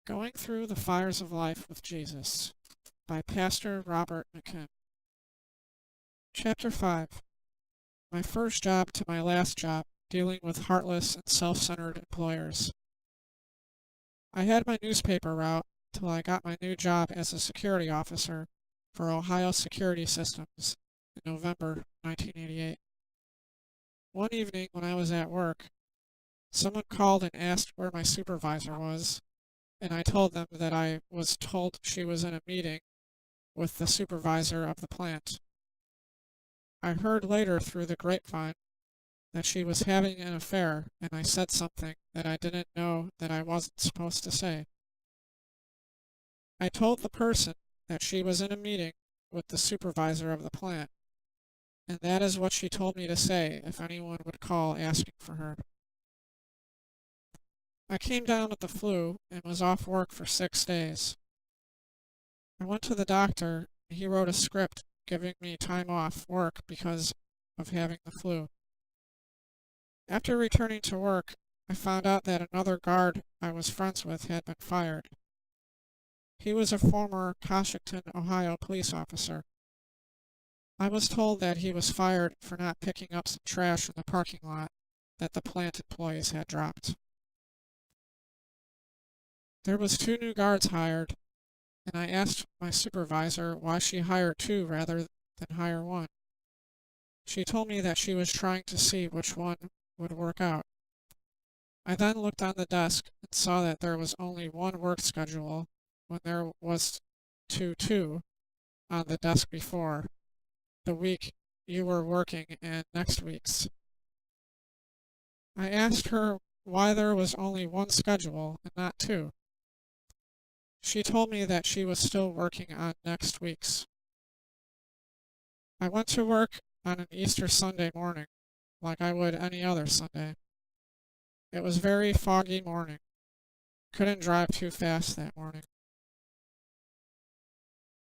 Going Through the Fires of Life with Jesus by Pastor Robert McKim. Chapter 5. My first job to my last job, dealing with heartless and self-centered employers. I had my newspaper route till I got my new job as a security officer for Ohio Security Systems in November 1988. One evening when I was at work, someone called and asked where my supervisor was, and I told them that I was told she was in a meeting with the supervisor of the plant. I heard later through the grapevine that she was having an affair, and I said something that I didn't know that I wasn't supposed to say. I told the person that she was in a meeting with the supervisor of the plant, and that is what she told me to say if anyone would call asking for her. I came down with the flu and was off work for 6 days. I went to the doctor, and he wrote a script giving me time off work because of having the flu. After returning to work, I found out that another guard I was friends with had been fired. He was a former Coshington, Ohio police officer. I was told that he was fired for not picking up some trash in the parking lot that the plant employees had dropped. There was 2 new guards hired, and I asked my supervisor why she hired 2 rather than hire 1. She told me that she was trying to see which one would work out. I then looked on the desk and saw that there was only 1 work schedule when there was 2 on the desk before, the week you were working and next week's. I asked her why there was only 1 schedule and not 2. She told me that she was still working on next week's. I went to work on an Easter Sunday morning, like I would any other Sunday. It was a very foggy morning. Couldn't drive too fast that morning.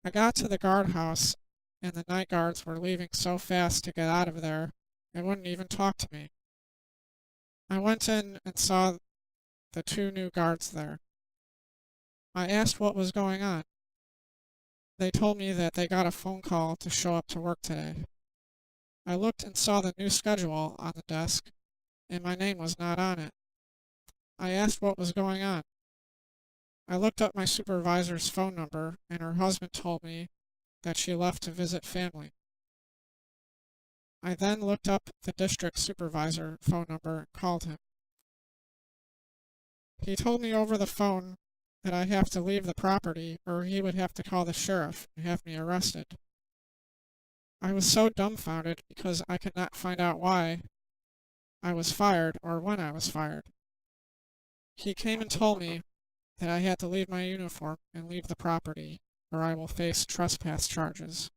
I got to the guardhouse, and the night guards were leaving so fast to get out of there, they wouldn't even talk to me. I went in and saw the 2 new guards there. I asked what was going on. They told me that they got a phone call to show up to work today. I looked and saw the new schedule on the desk, and my name was not on it. I asked what was going on. I looked up my supervisor's phone number, and her husband told me that she left to visit family. I then looked up the district supervisor phone number and called him. He told me over the phone that I have to leave the property or he would have to call the sheriff and have me arrested. I was so dumbfounded because I could not find out why I was fired or when I was fired. He came and told me that I had to leave my uniform and leave the property, or I will face trespass charges.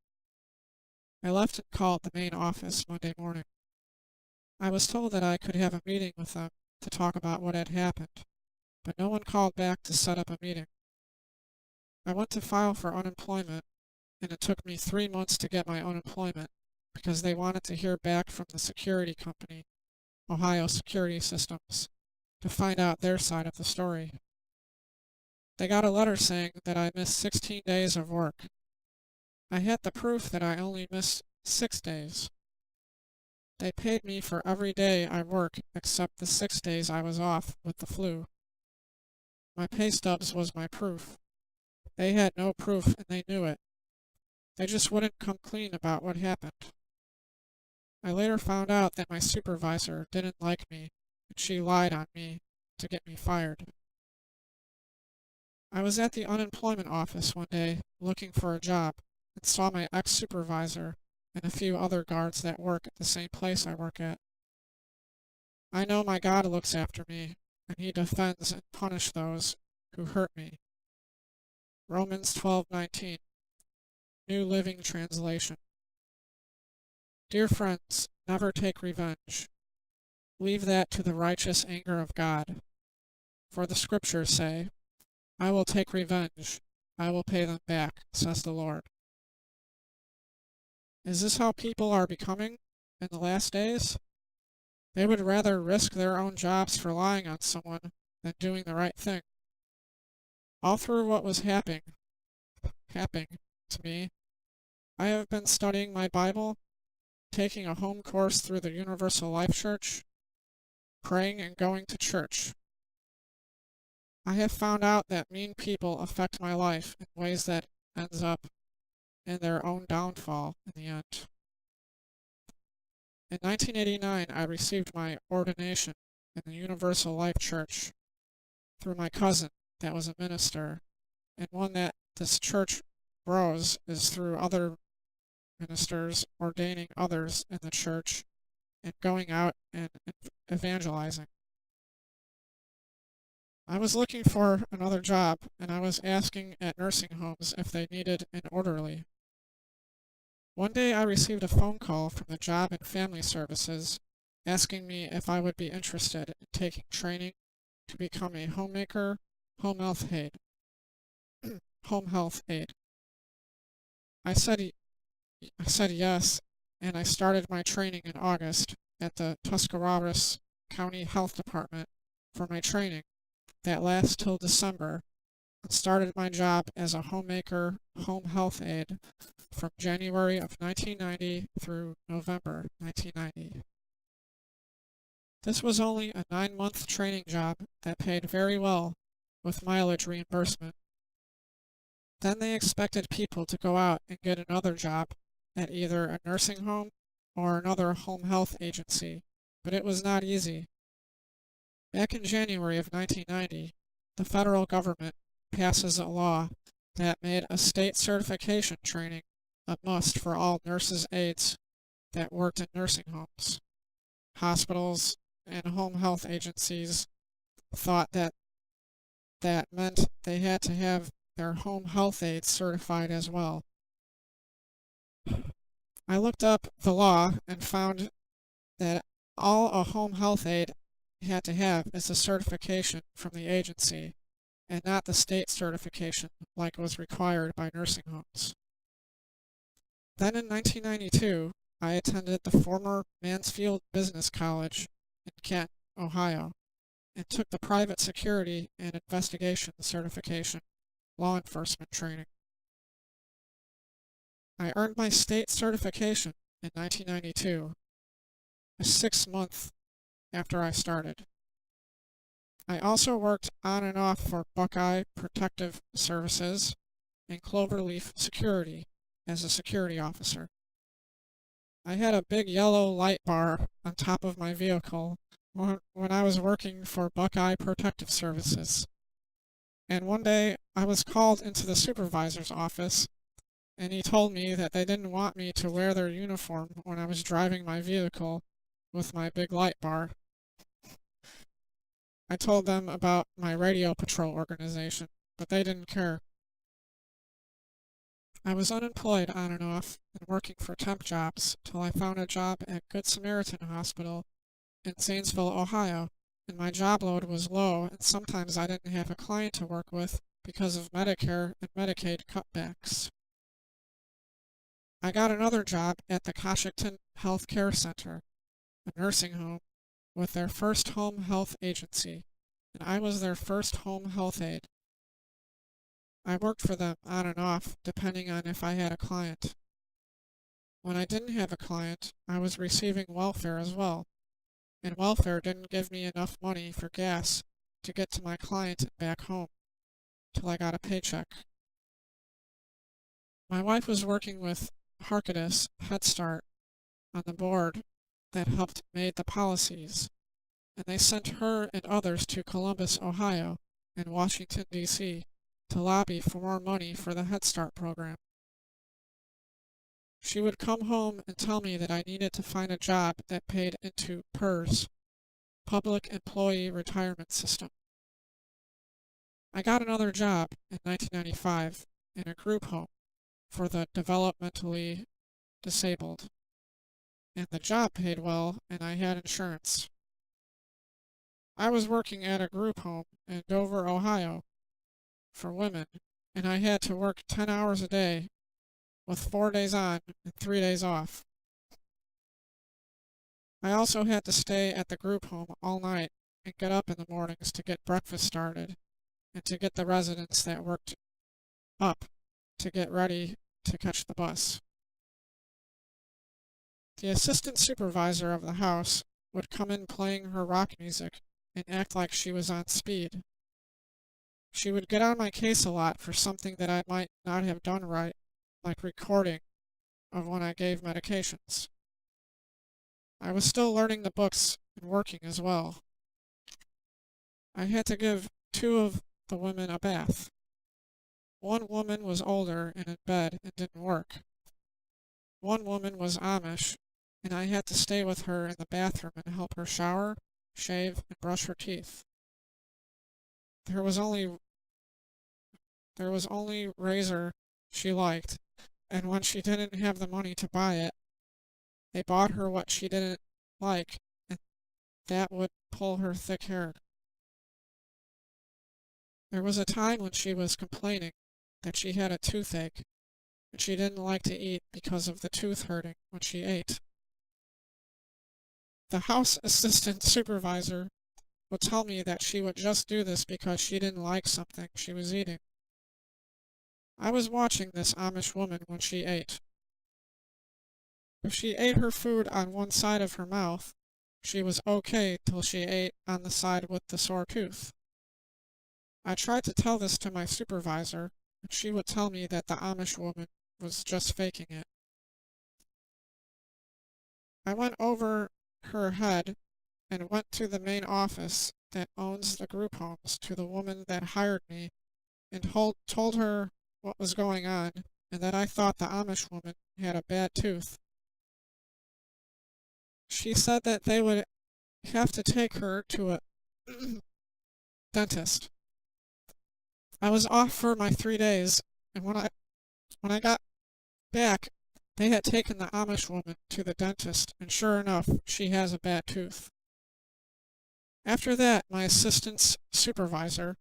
I left and called the main office Monday morning. I was told that I could have a meeting with them to talk about what had happened, but no one called back to set up a meeting. I went to file for unemployment, and it took me 3 months to get my unemployment because they wanted to hear back from the security company, Ohio Security Systems, to find out their side of the story. They got a letter saying that I missed 16 days of work. I had the proof that I only missed 6 days. They paid me for every day I work except the 6 days I was off with the flu. My pay stubs was my proof. They had no proof and they knew it. They just wouldn't come clean about what happened. I later found out that my supervisor didn't like me and she lied on me to get me fired. I was at the unemployment office one day looking for a job and saw my ex-supervisor and a few other guards that work at the same place I work at. I know my God looks after me, and he defends and punishes those who hurt me. Romans 12:19, New Living Translation. Dear friends, never take revenge. Leave that to the righteous anger of God. For the scriptures say, I will take revenge, I will pay them back, says the Lord. Is this how people are becoming in the last days? They would rather risk their own jobs for lying on someone than doing the right thing. All through what was happening to me, I have been studying my Bible, taking a home course through the Universal Life Church, praying and going to church. I have found out that mean people affect my life in ways that ends up in their own downfall in the end. In 1989, I received my ordination in the Universal Life Church through my cousin that was a minister, and one that this church grows is through other ministers ordaining others in the church and going out and evangelizing. I was looking for another job, and I was asking at nursing homes if they needed an orderly. One day I received a phone call from the Job and Family Services asking me if I would be interested in taking training to become a homemaker, home health aide. home health aide. I said yes, and I started my training in August at the Tuscarawas County Health Department for my training that lasts till December, and started my job as a homemaker, home health aide from January of 1990 through November 1990. This was only a 9-month training job that paid very well with mileage reimbursement. Then they expected people to go out and get another job at either a nursing home or another home health agency, but it was not easy. Back in January of 1990, the federal government passes a law that made a state certification training a must for all nurses' aides that worked in nursing homes. Hospitals and home health agencies thought that meant they had to have their home health aides certified as well. I looked up the law and found that all a home health aide had to have is a certification from the agency and not the state certification like was required by nursing homes. Then in 1992, I attended the former Mansfield Business College in Kent, Ohio, and took the private security and investigation certification law enforcement training. I earned my state certification in 1992, a 6 month after I started. I also worked on and off for Buckeye Protective Services and Cloverleaf Security as a security officer. I had a big yellow light bar on top of my vehicle when I was working for Buckeye Protective Services. And one day I was called into the supervisor's office, and he told me that they didn't want me to wear their uniform when I was driving my vehicle with my big light bar. I told them about my radio patrol organization, but they didn't care. I was unemployed on and off and working for temp jobs till I found a job at Good Samaritan Hospital in Zanesville, Ohio, and my job load was low, and sometimes I didn't have a client to work with because of Medicare and Medicaid cutbacks. I got another job at the Coshington Health Care Center, a nursing home, with their first home health agency, and I was their first home health aide. I worked for them on and off, depending on if I had a client. When I didn't have a client, I was receiving welfare as well, and welfare didn't give me enough money for gas to get to my client and back home, till I got a paycheck. My wife was working with Heartless Head Start on the board that helped made the policies, and they sent her and others to Columbus, Ohio, and Washington, D.C. to lobby for more money for the Head Start program. She would come home and tell me that I needed to find a job that paid into PERS, Public Employee Retirement System. I got another job in 1995 in a group home for the developmentally disabled, and the job paid well and I had insurance. I was working at a group home in Dover, Ohio, for women, and I had to work 10 hours a day with 4 days on and 3 days off. I also had to stay at the group home all night and get up in the mornings to get breakfast started and to get the residents that worked up to get ready to catch the bus. The assistant supervisor of the house would come in playing her rock music and act like she was on speed. She would get on my case a lot for something that I might not have done right, like recording of when I gave medications. I was still learning the books and working as well. I had to give 2 of the women a bath. One woman was older and in bed and didn't work. One woman was Amish, and I had to stay with her in the bathroom and help her shower, shave, and brush her teeth. There was only razor she liked, and when she didn't have the money to buy it, they bought her what she didn't like, and that would pull her thick hair. There was a time when she was complaining that she had a toothache, and she didn't like to eat because of the tooth hurting when she ate. The house assistant supervisor would tell me that she would just do this because she didn't like something she was eating. I was watching this Amish woman when she ate. If she ate her food on one side of her mouth, she was okay till she ate on the side with the sore tooth. I tried to tell this to my supervisor, and she would tell me that the Amish woman was just faking it. I went over her head and went to the main office that owns the group homes to the woman that hired me and told her what was going on and that I thought the Amish woman had a bad tooth. She said that they would have to take her to a dentist. I was off for my 3 days, and when I got back, they had taken the Amish woman to the dentist, and sure enough, she has a bad tooth. After that, my assistant supervisor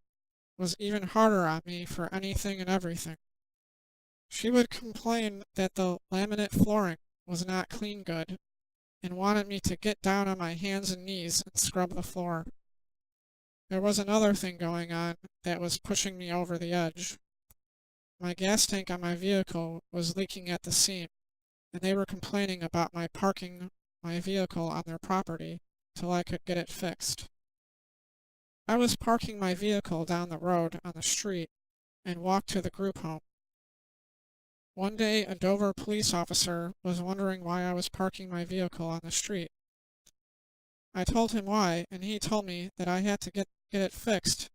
was even harder on me for anything and everything. She would complain that the laminate flooring was not clean good and wanted me to get down on my hands and knees and scrub the floor. There was another thing going on that was pushing me over the edge. My gas tank on my vehicle was leaking at the seam, and they were complaining about my parking my vehicle on their property till I could get it fixed. I was parking my vehicle down the road on the street and walked to the group home. One day, a Dover police officer was wondering why I was parking my vehicle on the street. I told him why, and he told me that I had to get it fixed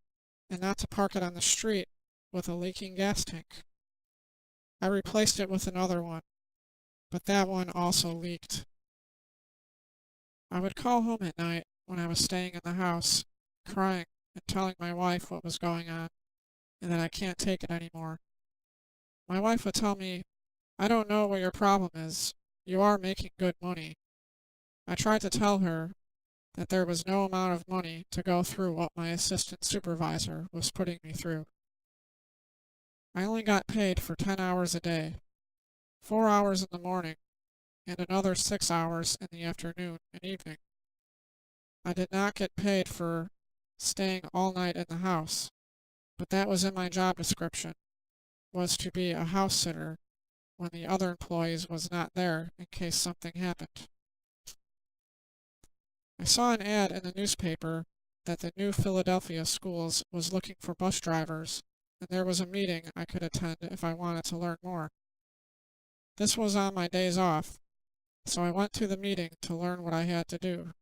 and not to park it on the street with a leaking gas tank. I replaced it with another one, but that one also leaked. I would call home at night when I was staying in the house, crying and telling my wife what was going on and that I can't take it anymore. My wife would tell me, "I don't know what your problem is. You are making good money." I tried to tell her that there was no amount of money to go through what my assistant supervisor was putting me through. I only got paid for 10 hours a day, 4 hours in the morning, and another 6 hours in the afternoon and evening. I did not get paid for staying all night in the house, but that was in my job description, was to be a house sitter when the other employees was not there in case something happened. I saw an ad in the newspaper that the New Philadelphia Schools was looking for bus drivers, and there was a meeting I could attend if I wanted to learn more. This was on my days off, so I went to the meeting to learn what I had to do.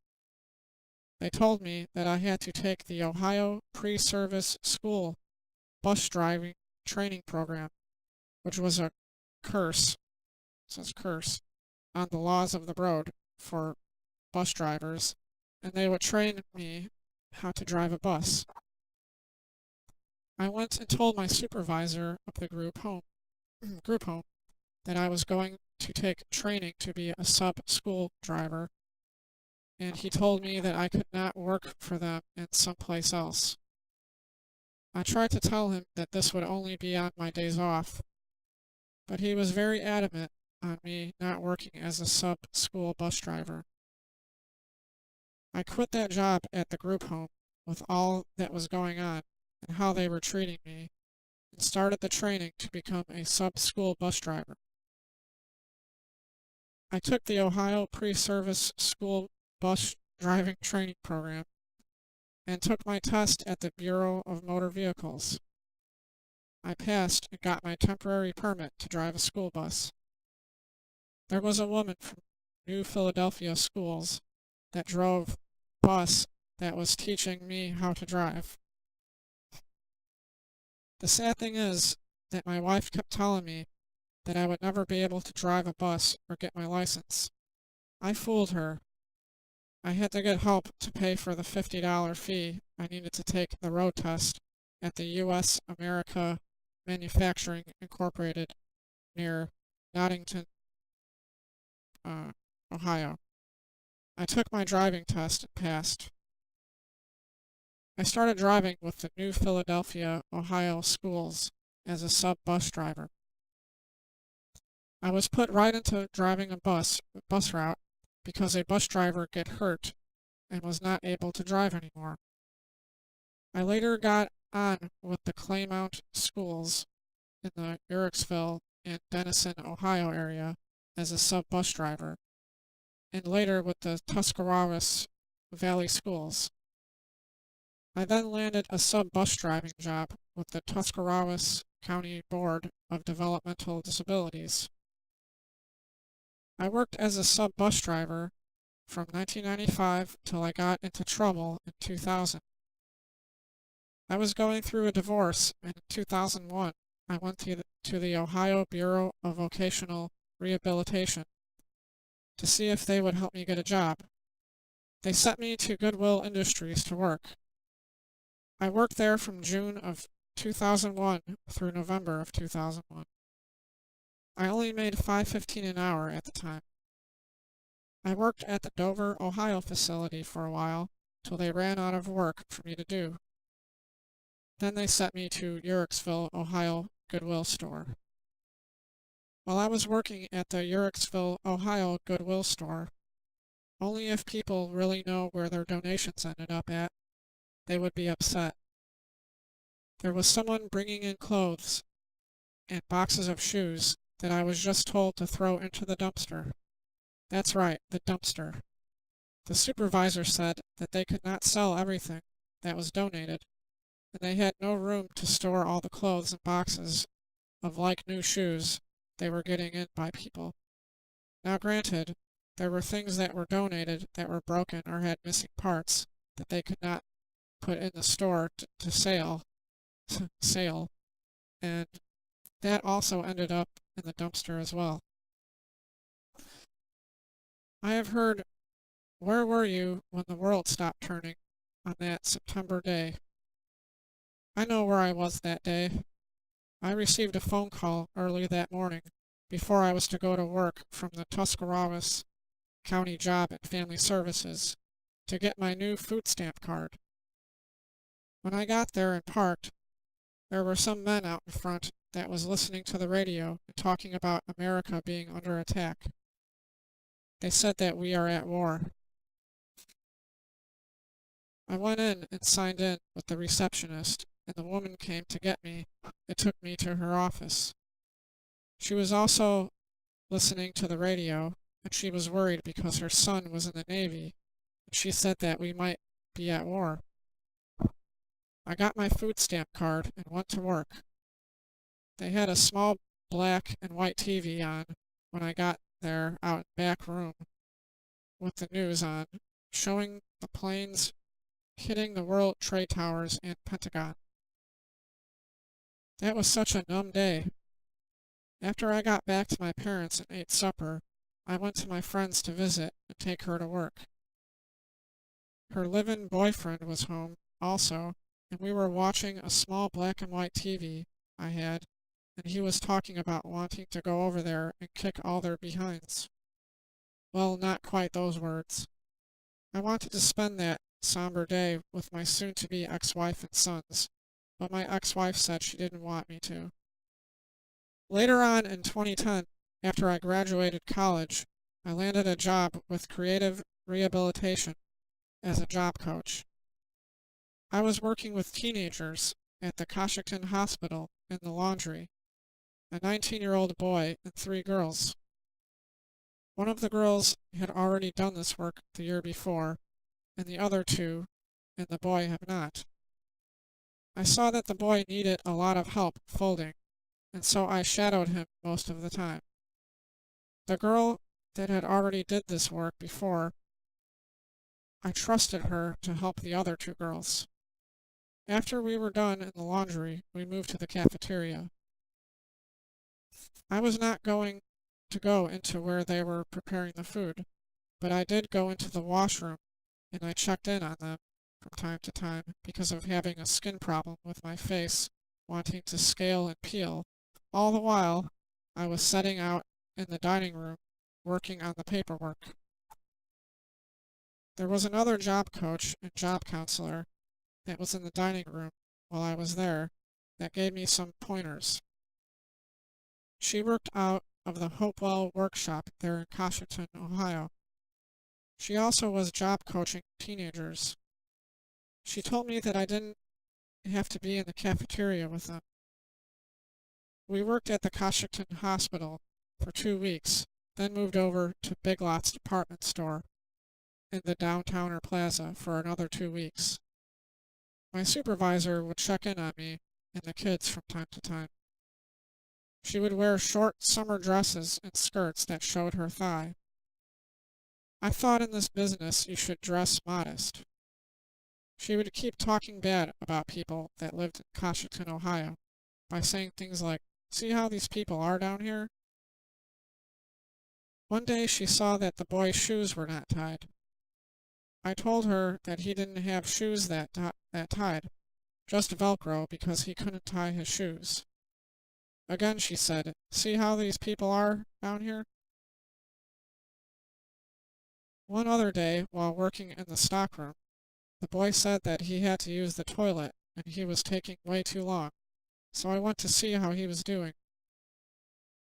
They told me that I had to take the Ohio Pre-Service School bus driving training program, which was a curse on the laws of the road for bus drivers, and they would train me how to drive a bus. I went and told my supervisor of the group home that I was going to take training to be a sub-school driver, and he told me that I could not work for them in someplace else. I tried to tell him that this would only be on my days off, but he was very adamant on me not working as a sub-school bus driver. I quit that job at the group home with all that was going on and how they were treating me, and started the training to become a sub-school bus driver. I took the Ohio Pre-Service School Bus Driving Training Program and took my test at the Bureau of Motor Vehicles. I passed and got my temporary permit to drive a school bus. There was a woman from New Philadelphia schools that drove a bus that was teaching me how to drive. The sad thing is that my wife kept telling me that I would never be able to drive a bus or get my license. I fooled her. I had to get help to pay for the $50 fee I needed to take the road test at the U.S. America Manufacturing Incorporated near Nottington, Ohio. I took my driving test and passed. I started driving with the New Philadelphia, Ohio schools as a sub-bus driver. I was put right into driving a bus route because a bus driver got hurt and was not able to drive anymore. I later got on with the Claymont schools in the Ericksville and Denison, Ohio area as a sub-bus driver, and later with the Tuscarawas Valley schools. I then landed a sub-bus driving job with the Tuscarawas County Board of Developmental Disabilities. I worked as a sub-bus driver from 1995 till I got into trouble in 2000. I was going through a divorce, and in 2001 I went to the Ohio Bureau of Vocational Rehabilitation to see if they would help me get a job. They sent me to Goodwill Industries to work. I worked there from June of 2001 through November of 2001. I only made $5.15 an hour at the time. I worked at the Dover, Ohio facility for a while till they ran out of work for me to do. Then they sent me to Ericksville, Ohio Goodwill store. While I was working at the Ericksville, Ohio Goodwill store, only if people really know where their donations ended up at, they would be upset. There was someone bringing in clothes and boxes of shoes that I was just told to throw into the dumpster. That's right, the dumpster. The supervisor said that they could not sell everything that was donated, and they had no room to store all the clothes and boxes of like new shoes they were getting in by people. Now granted, there were things that were donated that were broken or had missing parts that they could not put in the store to sale, and that also ended up in the dumpster as well. I have heard, "Where were you when the world stopped turning on that September day?" I know where I was that day. I received a phone call early that morning before I was to go to work from the Tuscarawas County Job and Family Services to get my new food stamp card. When I got there and parked, there were some men out in front that was listening to the radio and talking about America being under attack. They said that we are at war. I went in and signed in with the receptionist, and the woman came to get me and took me to her office. She was also listening to the radio, and she was worried because her son was in the Navy, and she said that we might be at war. I got my food stamp card and went to work. They had a small black and white TV on when I got there out in the back room with the news on, showing the planes hitting the World Trade Towers and Pentagon. That was such a numb day. After I got back to my parents and ate supper, I went to my friend's to visit and take her to work. Her live-in boyfriend was home also, and we were watching a small black and white TV I had, and he was talking about wanting to go over there and kick all their behinds. Well, not quite those words. I wanted to spend that somber day with my soon-to-be ex-wife and sons, but my ex-wife said she didn't want me to. Later on in 2010, after I graduated college, I landed a job with Creative Rehabilitation as a job coach. I was working with teenagers at the Coshington Hospital in the laundry, a 19-year-old boy and 3 girls. One of the girls had already done this work the year before, and the other 2 and the boy have not. I saw that the boy needed a lot of help folding, and so I shadowed him most of the time. The girl that had already did this work before, I trusted her to help the other 2 girls. After we were done in the laundry, we moved to the cafeteria. I was not going to go into where they were preparing the food, but I did go into the washroom, and I checked in on them from time to time because of having a skin problem with my face, wanting to scale and peel. All the while, I was setting out in the dining room, working on the paperwork. There was another job coach and job counselor that was in the dining room while I was there that gave me some pointers. She worked out of the Hopewell workshop there in Coshington, Ohio. She also was job coaching teenagers. She told me that I didn't have to be in the cafeteria with them. We worked at the Coshington Hospital for 2 weeks, then moved over to Big Lots department store in the downtowner plaza for another 2 weeks. My supervisor would check in on me and the kids from time to time. She would wear short summer dresses and skirts that showed her thigh. I thought in this business you should dress modest. She would keep talking bad about people that lived in Coshington, Ohio, by saying things like, "See how these people are down here?" One day she saw that the boy's shoes were not tied. I told her that he didn't have shoes that tied, just Velcro because he couldn't tie his shoes. Again she said, "See how these people are down here?" One other day, while working in the stockroom, the boy said that he had to use the toilet and he was taking way too long, so I went to see how he was doing.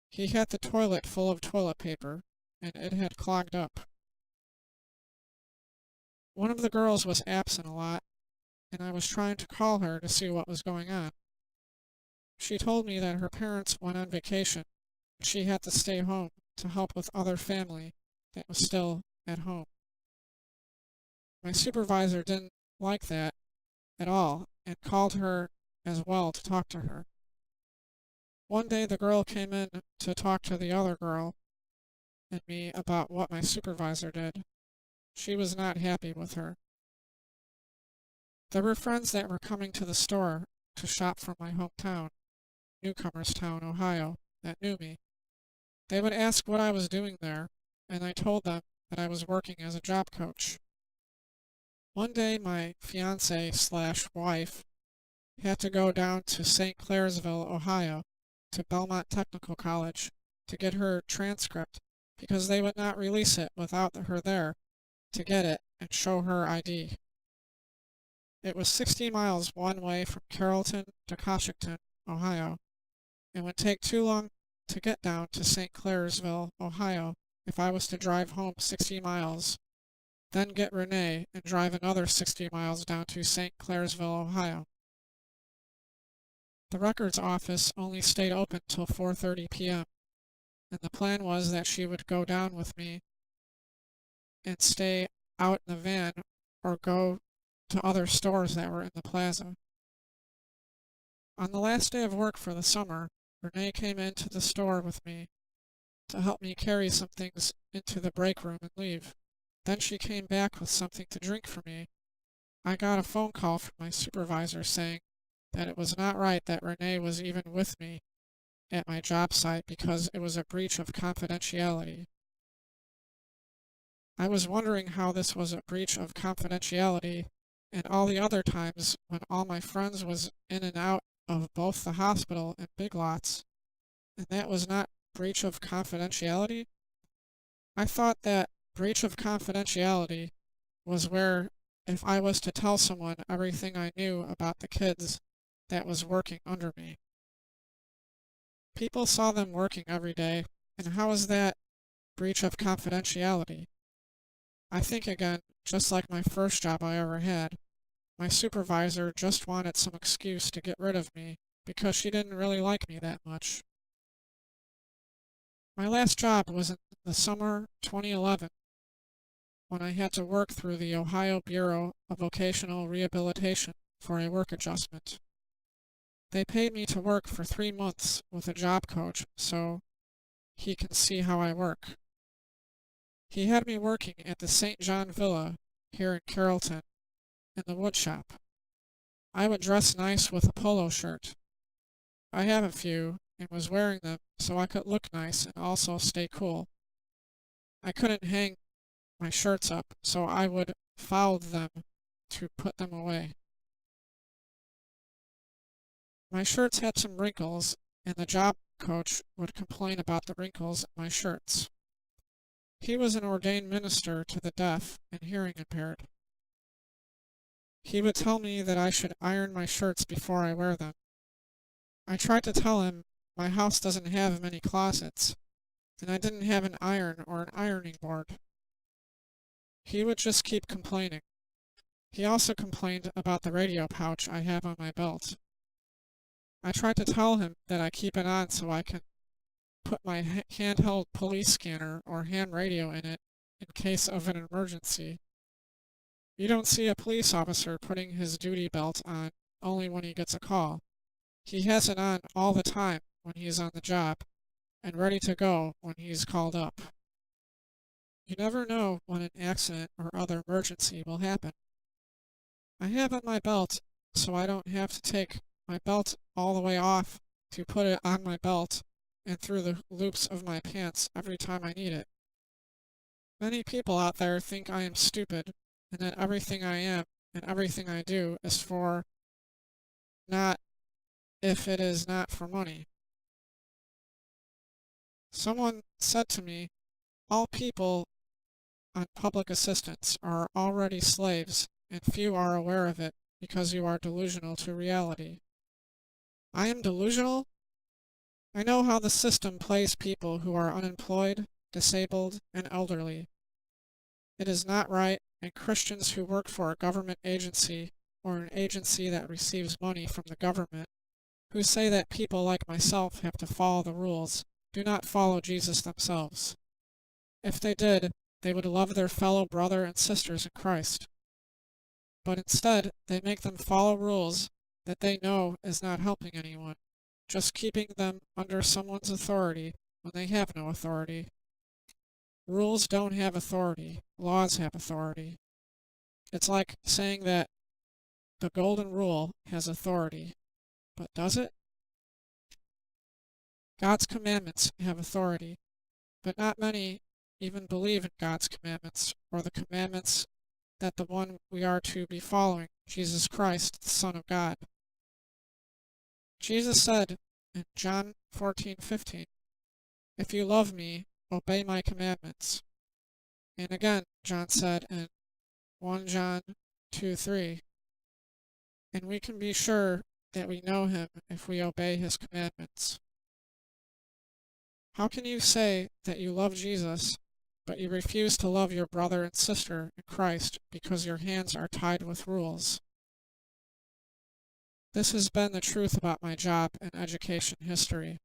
He had the toilet full of toilet paper, and it had clogged up. One of the girls was absent a lot, and I was trying to call her to see what was going on. She told me that her parents went on vacation, and she had to stay home to help with other family that was still at home. My supervisor didn't like that at all and called her as well to talk to her. One day the girl came in to talk to the other girl and me about what my supervisor did. She was not happy with her. There were friends that were coming to the store to shop from my hometown, Newcomerstown, Ohio, that knew me. They would ask what I was doing there, and I told them that I was working as a job coach. One day my fiancée/wife had to go down to St. Clairsville, Ohio, to Belmont Technical College to get her transcript because they would not release it without her there to get it and show her ID. It was 60 miles one way from Carrollton to Coshington, Ohio. It would take too long to get down to St. Clairsville, Ohio, if I was to drive home 60 miles, then get Renee and drive another 60 miles down to St. Clairsville, Ohio. The records office only stayed open till 4:30 p.m., and the plan was that she would go down with me and stay out in the van or go to other stores that were in the plaza. On the last day of work for the summer, Renee came into the store with me to help me carry some things into the break room and leave. Then she came back with something to drink for me. I got a phone call from my supervisor saying that it was not right that Renee was even with me at my job site because it was a breach of confidentiality. I was wondering how this was a breach of confidentiality and all the other times when all my friends was in and out of both the hospital and Big Lots, and that was not breach of confidentiality? I thought that breach of confidentiality was where if I was to tell someone everything I knew about the kids that was working under me. People saw them working every day, and how is that breach of confidentiality? I think again, just like my first job I ever had, My supervisor just wanted some excuse to get rid of me because she didn't really like me that much. My last job was in the summer 2011 when I had to work through the Ohio Bureau of Vocational Rehabilitation for a work adjustment. They paid me to work for 3 months with a job coach so he can see how I work. He had me working at the St. John Villa here in Carrollton in the wood shop. I would dress nice with a polo shirt. I have a few and was wearing them so I could look nice and also stay cool. I couldn't hang my shirts up, so I would fold them to put them away. My shirts had some wrinkles, and the job coach would complain about the wrinkles in my shirts. He was an ordained minister to the deaf and hearing impaired. He would tell me that I should iron my shirts before I wear them. I tried to tell him my house doesn't have many closets, and I didn't have an iron or an ironing board. He would just keep complaining. He also complained about the radio pouch I have on my belt. I tried to tell him that I keep it on so I can put my handheld police scanner or hand radio in it in case of an emergency. You don't see a police officer putting his duty belt on only when he gets a call. He has it on all the time when he's on the job and ready to go when he's called up. You never know when an accident or other emergency will happen. I have on my belt so I don't have to take my belt all the way off to put it on my belt and through the loops of my pants every time I need it. Many people out there think I am stupid and that everything I am and everything I do is for not if it is not for money. Someone said to me, all people on public assistance are already slaves and few are aware of it because you are delusional to reality. I am delusional? I know how the system plays people who are unemployed, disabled, and elderly. It is not right, and Christians who work for a government agency or an agency that receives money from the government, who say that people like myself have to follow the rules, do not follow Jesus themselves. If they did, they would love their fellow brother and sisters in Christ. But instead, they make them follow rules that they know is not helping anyone, just keeping them under someone's authority when they have no authority. Rules don't have authority, laws have authority. It's like saying that the golden rule has authority, but does it? God's commandments have authority, but not many even believe in God's commandments or the commandments that the one we are to be following, Jesus Christ, the Son of God. Jesus said in John 14:15, "If you love me, obey my commandments." And again, John said in 1 John 2:3, "And we can be sure that we know him if we obey his commandments." How can you say that you love Jesus, but you refuse to love your brother and sister in Christ because your hands are tied with rules? This has been the truth about my job and education history.